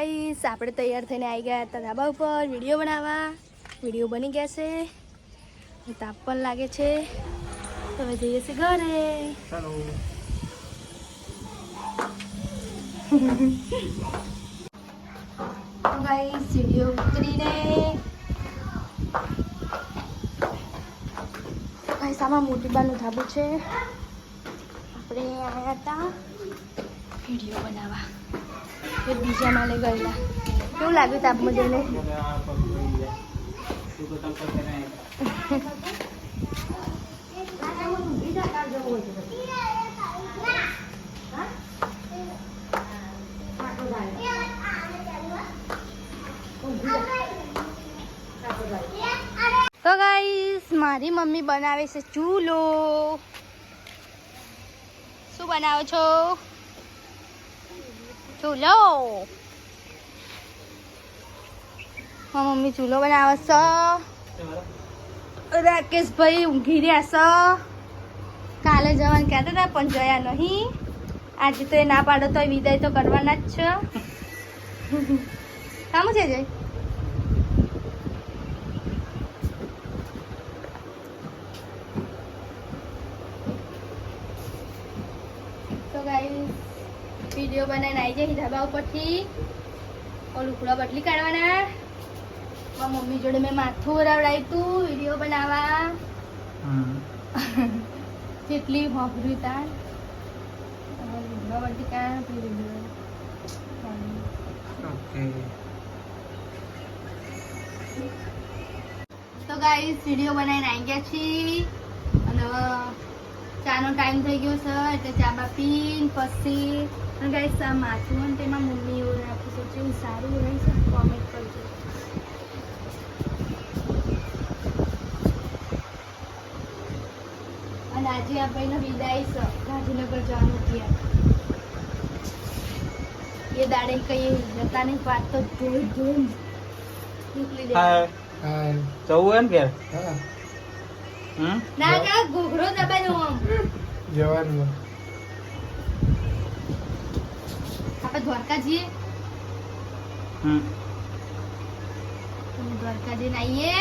Guys આપણે તૈયાર થઈને આવી ગયા હતા ધાબા ઉપર વિડીયો બનાવવા. વિડીયો બની ગયા છે. તાપ પણ લાગે છે. તો હવે જઈએ છીએ ઘરે. ચાલો. તો ગાઈસ વિડીયો ઉતરીને ગાઈસ આમાં મોટી બાનું ધાબુ છે. આપણે આવ્યા હતા વિડીયો બનાવવા. બીજા માલે ગયેલા. કેવું લાગ્યું તાપમાં જઈને? તો ગાઈસ મારી મમ્મી બનાવે છે ચૂલો. શું બનાવો છો? ચૂલો. મમ્મી ચૂલો બનાવે છે. રાકેશભાઈ ઊંઘી રહ્યા છે. કાલે જવાનું કહેતા હતા પણ ગયા નહીં. આજે તો એ ના પાડો તો વિદાય તો કરવાના જ છે. કામ છે જય? તો ગાઈસ વિડીયો બનાવીને આવી જાય ધાબા ઉપરથી. ઓલું કુડા બટલી કાઢવાના. મારી મમ્મી જોડે મેં માથું વરાવડાવ્યું હતું વિડીયો બનાવવા. કેટલી હોભર્યું તાર બટલી કાઢ. તો ગાઈસ વિડીયો બનાવીને આવી ગયા છીએ અને ચાનો ટાઈમ થઈ ગયો છે એટલે ચા બા પીને પછી ગાઈસ આ માથું અને તેમાં મમ્મી એવું રાખી છે એવું સારું રહે છે કોમેન્ટ કરજો. અને આજે આ ભાઈનો વિદાય છે. ગાંધીનગર જવાનું ત્યાં એ દાડે કઈ જતા નહીં. વાત તો જોઈ નીકળી જાય. જવું હે ને ના ના ઘોઘરો દબાઈ દઉં આમ જવાનું. આપણે દ્વારકા જઈએ. દ્વારકા જઈને આવીએ.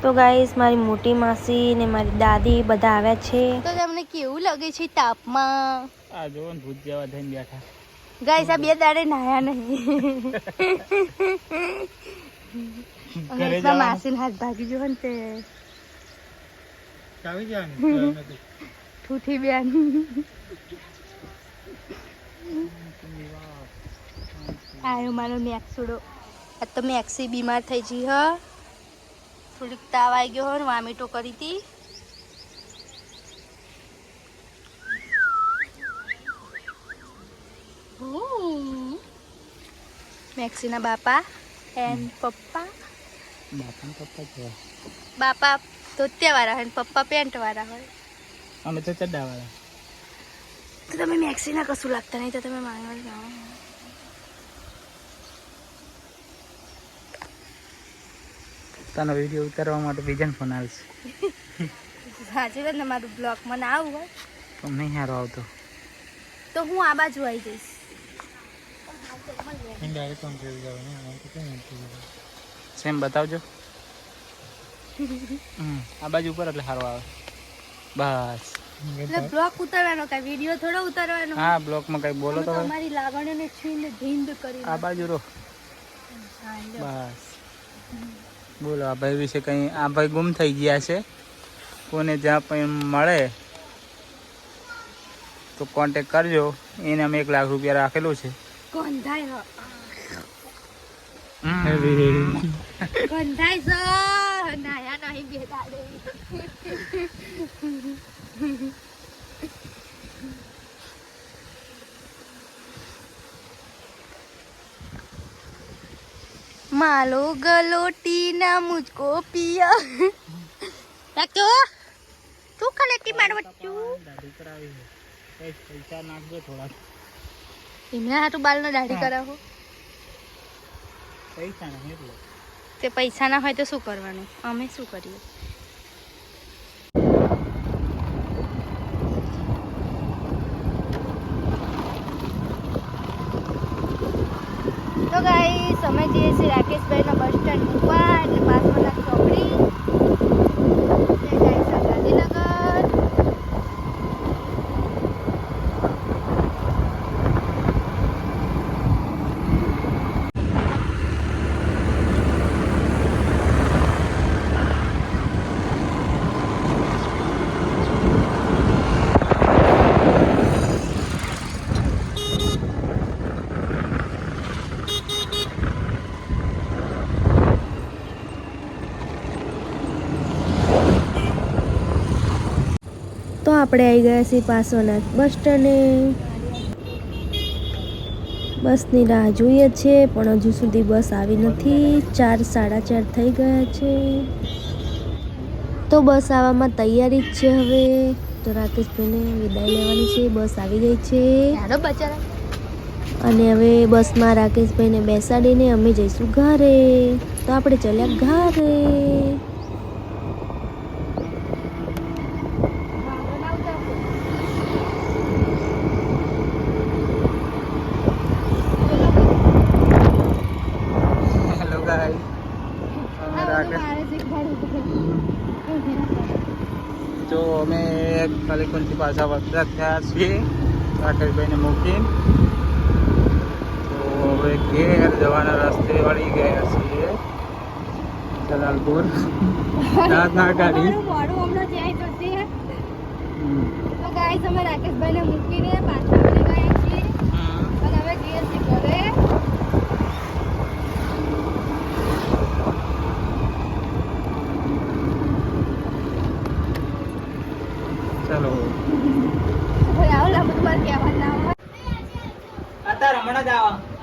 તો ગાઈસ મારી મોટી માસી ને મારી દાદી બધા આવ્યા છે. તો તમને કેવું લાગે છે તાપમાં? આ જો ને ભૂત જેવા થઈને બેઠા. ગાઈસ આ બે દાડે નાયા નહીં. માસી હાથ ભાગી જો ને તે ઠૂઠી બેન. આયો મારો મેક્સુડો. આ તો મેક્સી બીમાર થઈ ગઈ હ. થોડીક તાવ આવી ગયો ને વામીટો કરી હતી. મેક્સીના બાપા એન્ડ પપ્પા. બાપા ધોતિયા વાળા હોય પપ્પા પેન્ટ વાળા હોય. અમે તો ચડ્ડા વાળા. તો તમે મેક્સીના કશું લાગતા નહીં તો તમે મારવા જાઓ. તાનો વિડીયો ઉતારવા માટે બીજાને ફોન આવશે. સાચી વાત ને મારું બ્લોગમાં ના આવું હોય તો નહીં સારો આવતો તો હું આ બાજુ આવી જઈશ. સેમ બતાવજો. આ બાજુ ઉપર એટલે સારો આવે. બસ એટલે બ્લોગ ઉતારવાનો કે વિડીયો થોડો ઉતારવાનો. હા બ્લોગમાં કઈ બોલો તો તમારી લાગણીઓને છીંદ ધીંદ કરી. આ બાજુ રો. બસ બોલો. આ ભાઈ વિશે કઈ. આ ભાઈ ગુમ થઈ ગયા છે. કોને જ્યાં પણ મળે તો કોન્ટેક કરજો. એને અમે 1 લાખ રૂપિયા રાખેલું છે. ગંધાય ગંધાય છે. નાયા નહીં બે દાડે. मालो गलोटी ना मुझको पिया. રાખજો તું કલેટી મારવચ્ચું. પૈસા નાખજો થોડા. એમને હાટું બાલ ના દાઢી કરાવો. પૈસા નહીં એટલે તે પૈસા ના હોય તો શું કરવાનું? અમે શું કરીએ? રાકેશભાઈના બસ સ્ટેન્ડ મૂકવા એટલે પાસવાના ચોકડી ગાંધીનગર. તો આપણે આવી ગયા છીએ પાસોનાથ બસ સ્ટેન્ડે. બસની રાહ જોઈએ છે પણ હજુ સુધી બસ આવી નથી. 4 સાડા 4 થઈ ગયા છે તો બસ આવવામાં તૈયારી જ છે. હવે તો રાકેશભાઈને વિદાય લેવાની છે. બસ આવી ગઈ છે યારો બચારા. અને હવે બસમાં રાકેશભાઈને બેસાડીને અમે જઈશું ઘરે. તો આપણે ચાલ્યા ઘરે. હેલો ગાઈસ, જો અમે કલેકુંથી પાછા વખત થયા છીએ રાકેશભાઈને મૂકીને. તો હવે ઘેર જવાના રસ્તે વળી ગયા છીએ જલાલપુર. દાંત ના કાઢી. તો ગાઈસ અમે રાકેશભાઈને મૂકીને પાછા વળી ગયા છીએ અને હવે ઘેર થી ઘરે. ચલો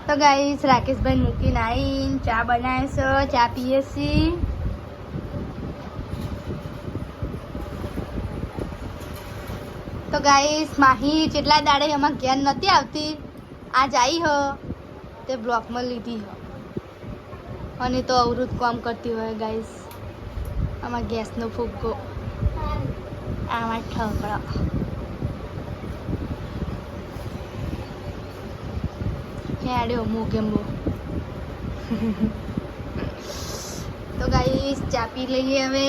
તો ગાઈસ રાકેશભાઈ મૂકીને આવીને ચા બનાવે છે, ચા પીએ છીએ. તો ગાઈસ માહી જેટલા દાડે એમાં ઘેર નથી આવતી, આજ આવી હ તે બ્લોકમાં લીધી હ અને તો અવરું કામ કરતી હોય ગાઈસ. આમાં ગેસનો ફૂગો, આમાં ઠકડો. હેડ્યો મોગેમ્બો. તો ગાઈસ ચા પી લઈએ હવે.